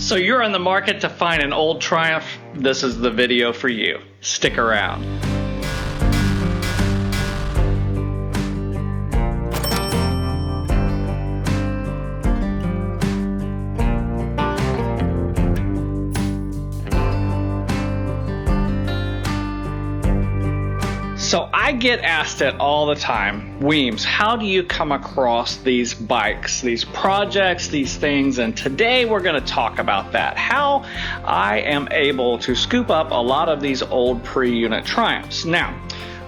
So you're in the market to find an old Triumph? This is the video for you. Stick around. So I get asked it all the time, Weems, how do you come across these bikes, these projects, these things? And today we're going to talk about that, how I am able to scoop up a lot of these old pre-unit Triumphs. Now,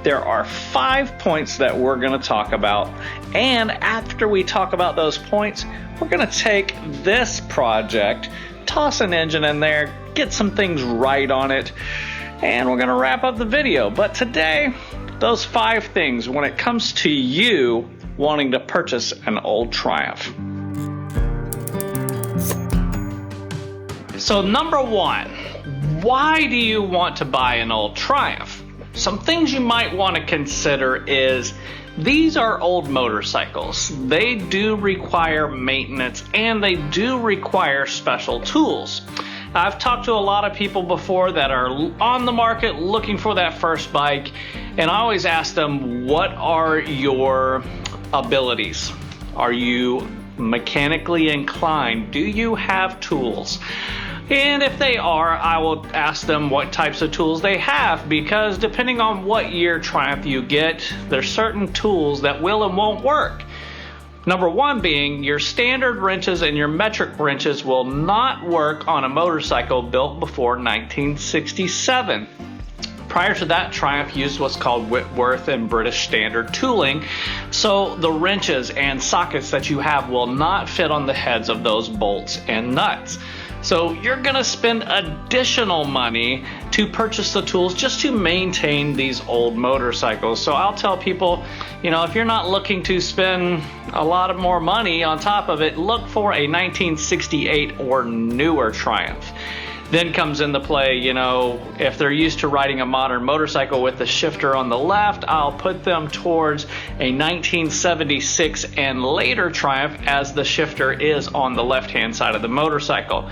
there are 5 points that we're going to talk about, and after we talk about those points, we're going to take this project, toss an engine in there, get some things right on it, and we're going to wrap up the video. But today, those 5 things when it comes to you wanting to purchase an old Triumph. So number 1, why do you want to buy an old Triumph? Some things you might want to consider is these are old motorcycles. They do require maintenance and they do require special tools. I've talked to a lot of people before that are on the market looking for that first bike, and I always ask them, what are your abilities? Are you mechanically inclined? Do you have tools? And if they are, I will ask them what types of tools they have, because depending on what year Triumph you get, there's certain tools that will and won't work. Number 1 being your standard wrenches and your metric wrenches will not work on a motorcycle built before 1967. Prior to that, Triumph used what's called Whitworth and British Standard tooling, so the wrenches and sockets that you have will not fit on the heads of those bolts and nuts. So you're going to spend additional money to purchase the tools just to maintain these old motorcycles. So I'll tell people, you know, if you're not looking to spend a lot of more money on top of it, look for a 1968 or newer Triumph. Then comes into play, you know, if they're used to riding a modern motorcycle with the shifter on the left, I'll put them towards a 1976 and later Triumph, as the shifter is on the left-hand side of the motorcycle.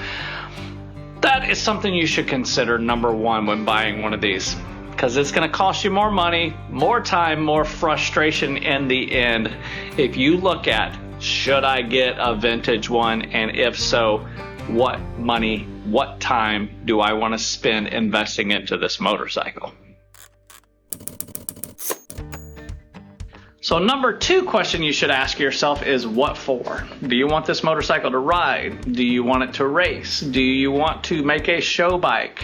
That is something you should consider, number 1, when buying one of these, because it's going to cost you more money, more time, more frustration in the end if you look at, should I get a vintage one, and if so, what money, what time do I want to spend investing into this motorcycle? So number 2 question you should ask yourself is, what for? Do you want this motorcycle to ride? Do you want it to race? Do you want to make a show bike?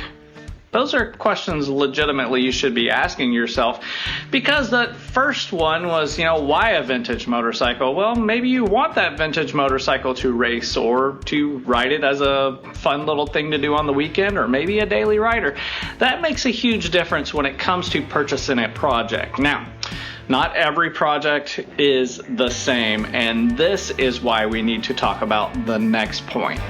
Those are questions legitimately you should be asking yourself, because the first one was, you know, why a vintage motorcycle? Well, maybe you want that vintage motorcycle to race or to ride it as a fun little thing to do on the weekend, or maybe a daily rider. That makes a huge difference when it comes to purchasing a project. Now, not every project is the same, and this is why we need to talk about the next point.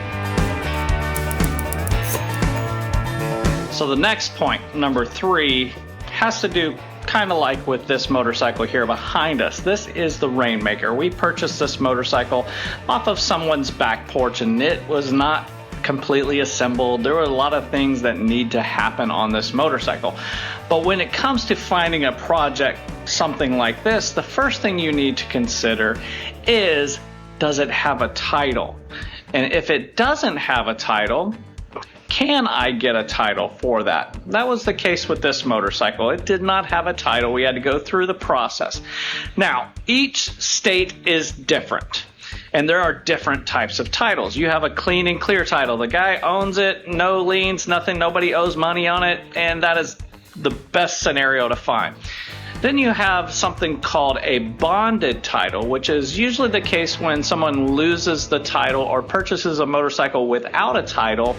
So the next point, number 3, has to do kind of like with this motorcycle here behind us. This is the Rainmaker. We purchased this motorcycle off of someone's back porch, and it was not completely assembled. There were a lot of things that need to happen on this motorcycle. But when it comes to finding a project, something like this, the first thing you need to consider is, does it have a title? And if it doesn't have a title, can I get a title for that? That was the case with this motorcycle. It did not have a title. We had to go through the process. Now, each state is different, and there are different types of titles. You have a clean and clear title. The guy owns it, no liens, nothing, nobody owes money on it, and that is the best scenario to find. Then you have something called a bonded title, which is usually the case when someone loses the title or purchases a motorcycle without a title.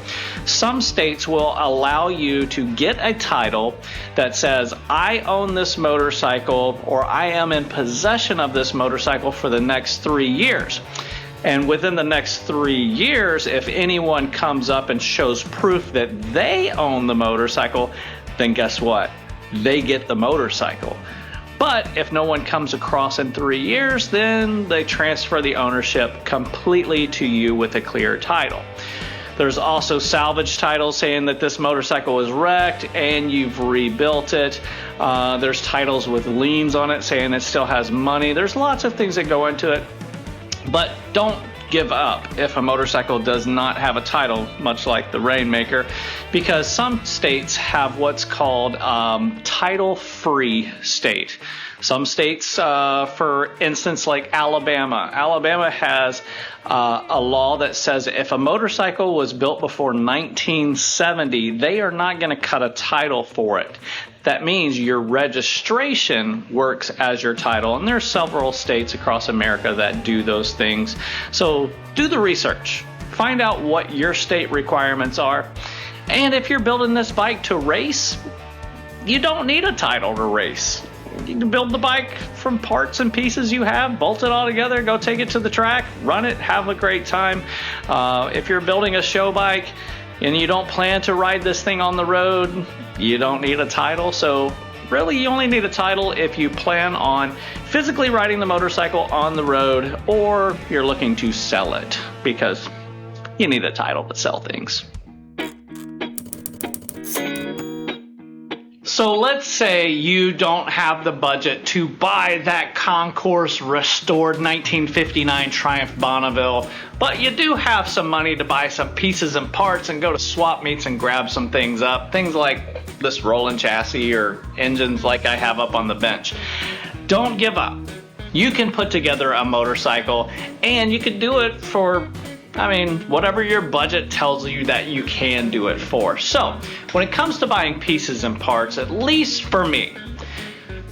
Some states will allow you to get a title that says, I own this motorcycle, or I am in possession of this motorcycle for the next 3 years. And within the next 3 years, if anyone comes up and shows proof that they own the motorcycle, then guess what? They get the motorcycle. But if no one comes across in 3 years, then they transfer the ownership completely to you with a clear title. There's also salvage titles saying that this motorcycle was wrecked and you've rebuilt it. There's titles with liens on it saying it still has money. There's lots of things that go into it, but don't give up if a motorcycle does not have a title, much like the Rainmaker, because some states have what's called title-free state. Some states, for instance, like Alabama has a law that says if a motorcycle was built before 1970, they are not going to cut a title for it. That means your registration works as your title, and there are several states across America that do those things. So do the research. Find out what your state requirements are. And if you're building this bike to race, you don't need a title to race. You can build the bike from parts and pieces you have, bolt it all together, go take it to the track, run it, have a great time. If you're building a show bike and you don't plan to ride this thing on the road, you don't need a title. So really, you only need a title if you plan on physically riding the motorcycle on the road, or you're looking to sell it, because you need a title to sell things. So let's say you don't have the budget to buy that Concours restored 1959 Triumph Bonneville, but you do have some money to buy some pieces and parts and go to swap meets and grab some things up. Things like this rolling chassis or engines like I have up on the bench. Don't give up. You can put together a motorcycle, and you can do it for, whatever your budget tells you that you can do it for. So when it comes to buying pieces and parts, at least for me,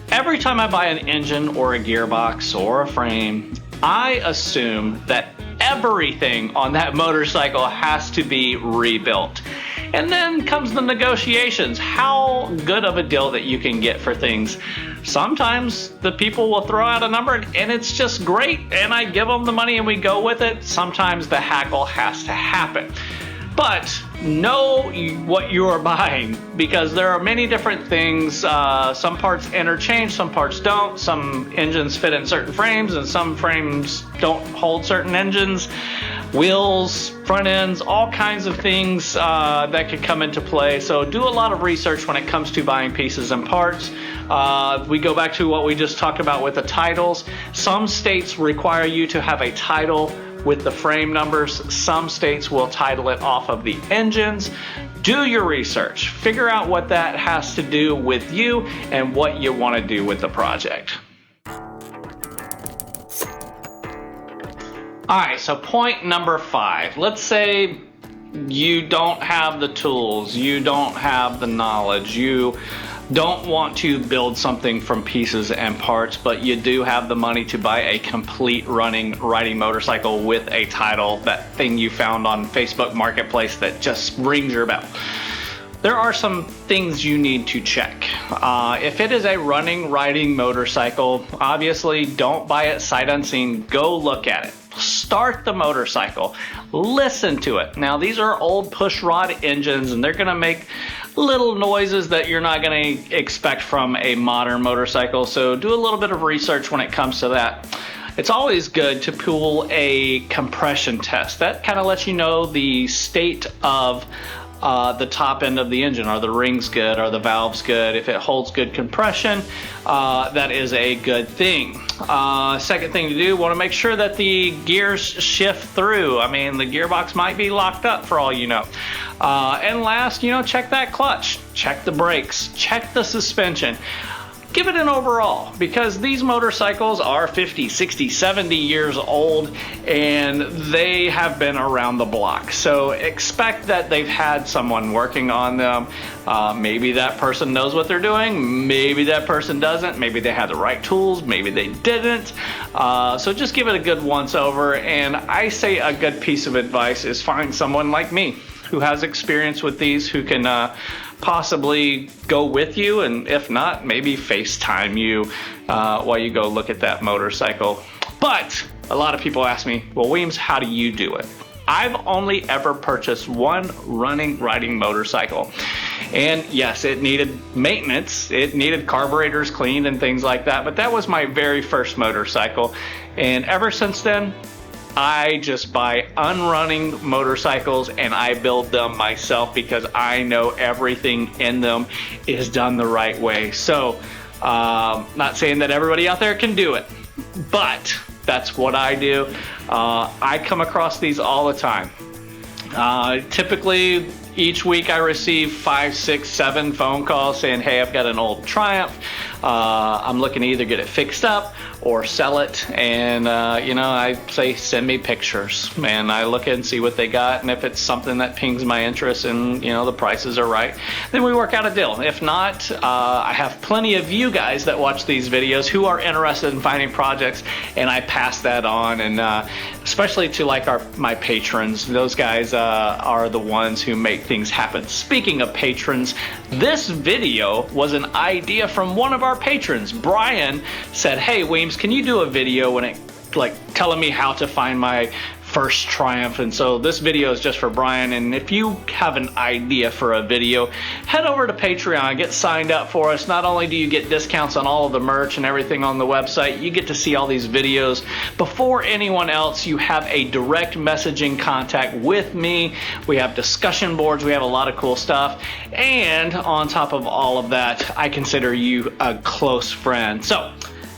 every time I buy an engine or a gearbox or a frame, I assume that everything on that motorcycle has to be rebuilt. And then comes the negotiations, how good of a deal that you can get for things. Sometimes the people will throw out a number and it's just great, and I give them the money and we go with it. Sometimes the haggle has to happen. But know what you are buying, because there are many different things. Some parts interchange, some parts don't. Some engines fit in certain frames and some frames don't hold certain engines. Wheels, front ends, all kinds of things that could come into play. So do a lot of research when it comes to buying pieces and parts. We go back to what we just talked about with the titles. Some states require you to have a title with the frame numbers. Some states will title it off of the engines. Do your research. Figure out what that has to do with you and what you want to do with the project. Alright, so point number 5. Let's say you don't have the tools, you don't have the knowledge, you don't want to build something from pieces and parts, but you do have the money to buy a complete riding motorcycle with a title, that thing you found on Facebook Marketplace that just rings your bell. There are some things you need to check. If it is a riding motorcycle, obviously don't buy it sight unseen. Go look at it. Start the motorcycle. Listen to it. Now, these are old push rod engines, and they're going to make little noises that you're not going to expect from a modern motorcycle. So do a little bit of research when it comes to that. It's always good to pull a compression test. That kind of lets you know the state of the top end of the engine. Are the rings good? Are the valves good? If it holds good compression, that is a good thing. Second thing to do, want to make sure that the gears shift through. The gearbox might be locked up for all you know. And last, check that clutch, check the brakes, check the suspension. Give it an overall, because these motorcycles are 50, 60, 70 years old, and they have been around the block. So expect that they've had someone working on them. Maybe that person knows what they're doing. Maybe that person doesn't. Maybe they had the right tools. Maybe they didn't. So just give it a good once over. And I say a good piece of advice is find someone like me who has experience with these, who can possibly go with you, and if not, maybe FaceTime you while you go look at that motorcycle. But a lot of people ask me, well, Weems, how do you do it? I've only ever purchased one riding motorcycle. And yes, it needed maintenance. It needed carburetors cleaned and things like that. But that was my very first motorcycle. And ever since then, I just buy unrunning motorcycles and I build them myself because I know everything in them is done the right way. So, not saying that everybody out there can do it, but that's what I do. I come across these all the time. Typically, each week I receive 5, 6, 7 phone calls saying, hey, I've got an old Triumph. I'm looking to either get it fixed up or sell it. And, I say, send me pictures. And I look and see what they got. And if it's something that pings my interest and, the prices are right, then we work out a deal. If not, I have plenty of you guys that watch these videos who are interested in finding projects, and I pass that on. And especially to my patrons, those guys are the ones who make things happen. Speaking of patrons, this video was an idea from one of our patrons. Brian said, hey, Weems, can you do a video when it telling me how to find my first Triumph? And so this video is just for Brian. And if you have an idea for a video, head over to Patreon, get signed up for us. Not only do you get discounts on all of the merch and everything on the website, you get to see all these videos before anyone else. You have a direct messaging contact with me. We have discussion boards. We have a lot of cool stuff. And on top of all of that, I consider you a close friend. So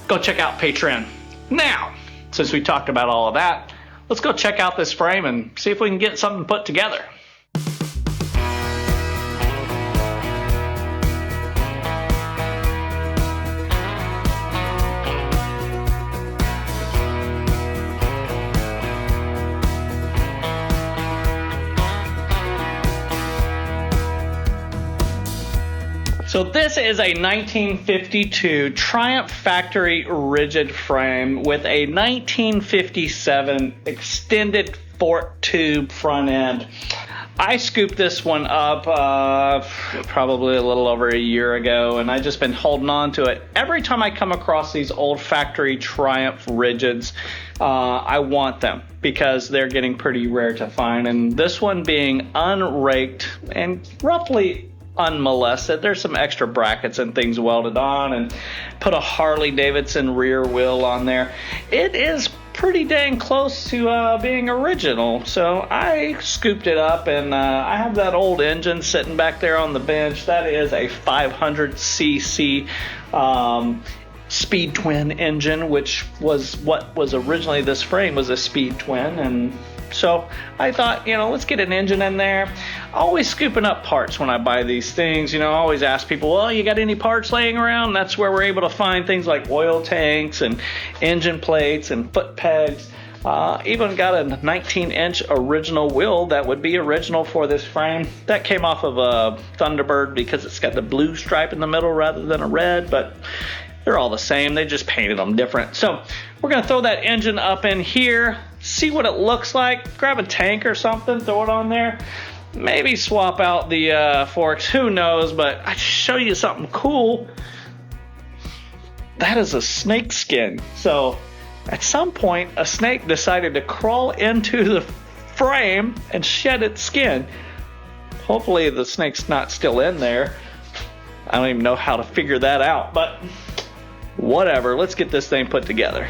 go check out Patreon. Now, since we talked about all of that, let's go check out this frame and see if we can get something put together. So this is a 1952 Triumph factory rigid frame with a 1957 extended fork tube front end. I scooped this one up probably a little over a year ago, and I've just been holding on to it. Every time I come across these old factory Triumph rigids, I want them because they're getting pretty rare to find. And this one being unraked and roughly unmolested. There's some extra brackets and things welded on, and put a Harley Davidson rear wheel on there. It is pretty dang close to being original. So I scooped it up, and I have that old engine sitting back there on the bench. That is a 500cc speed twin engine, which was what was originally this frame, was a speed twin. And so I thought, let's get an engine in there. Always scooping up parts when I buy these things. I always ask people, well, you got any parts laying around? That's where we're able to find things like oil tanks and engine plates and foot pegs. Even got a 19-inch original wheel that would be original for this frame. That came off of a Thunderbird because it's got the blue stripe in the middle rather than a red, but they're all the same. They just painted them different. So we're going to throw that engine up in here, see what it looks like, grab a tank or something, throw it on there, maybe swap out the forks, who knows, but I just show you something cool. That is a snake skin. So at some point, a snake decided to crawl into the frame and shed its skin. Hopefully the snake's not still in there. I don't even know how to figure that out, but whatever. Let's get this thing put together.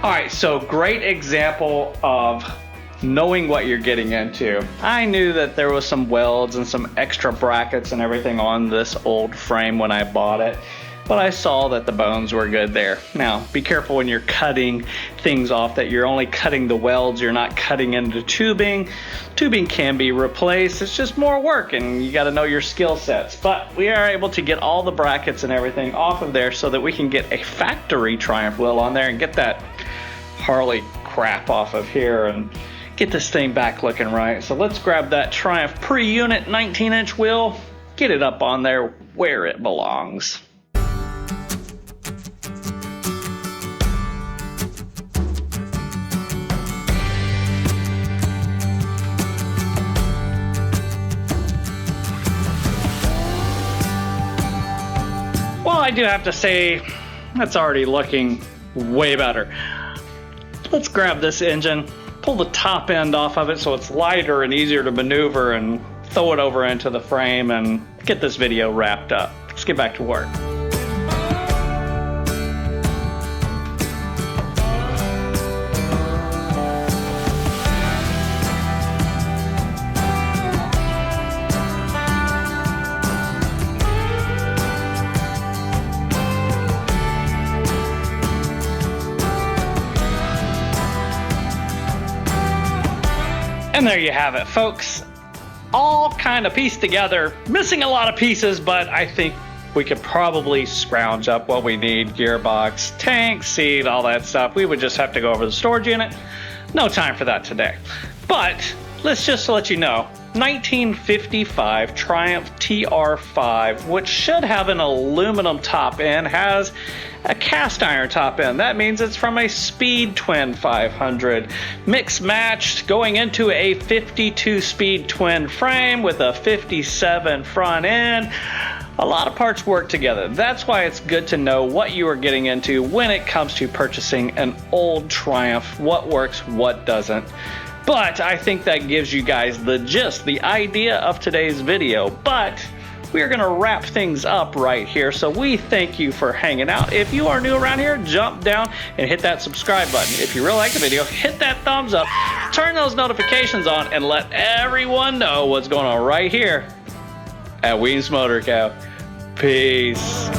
Alright, so great example of knowing what you're getting into. I knew that there was some welds and some extra brackets and everything on this old frame when I bought it, but I saw that the bones were good there. Now, be careful when you're cutting things off that you're only cutting the welds, you're not cutting into tubing. Tubing can be replaced, it's just more work and you gotta know your skill sets. But we are able to get all the brackets and everything off of there so that we can get a factory Triumph wheel on there and get that Harley crap off of here and get this thing back looking right. So let's grab that Triumph pre-unit 19-inch wheel, get it up on there where it belongs. Well, I do have to say, that's already looking way better. Let's grab this engine, pull the top end off of it so it's lighter and easier to maneuver, and throw it over into the frame and get this video wrapped up. Let's get back to work. And there you have it, folks. All kind of pieced together, missing a lot of pieces, but I think we could probably scrounge up what we need. Gearbox, tank, seat, all that stuff. We would just have to go over the storage unit. No time for that today. But let's just let you know, 1955 Triumph TR5, which should have an aluminum top end, has a cast iron top end. That means it's from a Speed Twin 500. Mix matched, going into a 52 speed twin frame with a 57 front end. A lot of parts work together. That's why it's good to know what you are getting into when it comes to purchasing an old Triumph. What works, what doesn't. But I think that gives you guys the gist, the idea of today's video. But we are going to wrap things up right here. So we thank you for hanging out. If you are new around here, jump down and hit that subscribe button. If you really like the video, hit that thumbs up, turn those notifications on, and let everyone know what's going on right here at Weems Motor Co. Peace.